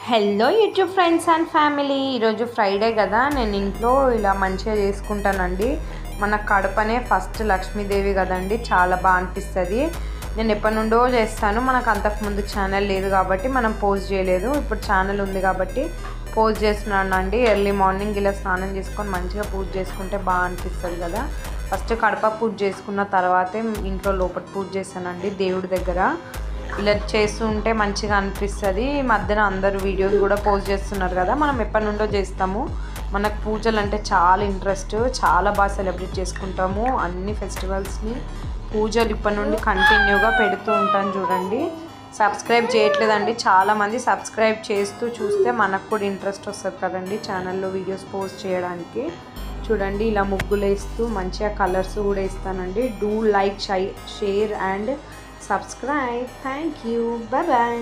Hello YouTube friends and family, ఈరోజు Friday కదా, నేను ఇంట్లో ఇలా మంచిగా చేసుకుంటానండి. మన కడపనే ఫస్ట్ లక్ష్మీదేవి కదండి, చాలా బాగా అనిపిస్తుంది. నేను ఎప్పటి నుండో చేస్తాను, మనకు అంతకుముందు ఛానల్ లేదు కాబట్టి మనం పోస్ట్ చేయలేదు. ఇప్పుడు ఛానల్ ఉంది కాబట్టి పోస్ట్ చేస్తున్నానండి. ఎర్లీ మార్నింగ్ ఇలా స్నానం చేసుకొని మంచిగా పూజ చేసుకుంటే బాగా అనిపిస్తుంది కదా. ఫస్ట్ కడప పూజ చేసుకున్న తర్వాతే ఇంట్లో లోపల పూజ చేస్తానండి, దేవుడి దగ్గర. ఇలా చేస్తూ ఉంటే మంచిగా అనిపిస్తుంది. ఈ మధ్యన అందరూ వీడియోస్ కూడా పోస్ట్ చేస్తున్నారు కదా, మనం ఎప్పటి నుండో చేస్తాము. మనకు పూజలు అంటే చాలా ఇంట్రెస్ట్, చాలా బాగా సెలబ్రేట్ చేసుకుంటాము అన్ని ఫెస్టివల్స్ని. పూజలు ఇప్పటి నుండి కంటిన్యూగా పెడుతూ ఉంటాను. చూడండి, సబ్స్క్రైబ్ చేయట్లేదండి చాలామంది. సబ్స్క్రైబ్ చేస్తూ చూస్తే మనకు కూడా ఇంట్రెస్ట్ వస్తుంది కదండి ఛానల్లో వీడియోస్ పోస్ట్ చేయడానికి. చూడండి, ఇలా ముగ్గులు వేస్తూ మంచిగా కలర్స్ కూడా వేస్తానండి. Do like, share and subscribe. Thank you. Bye bye.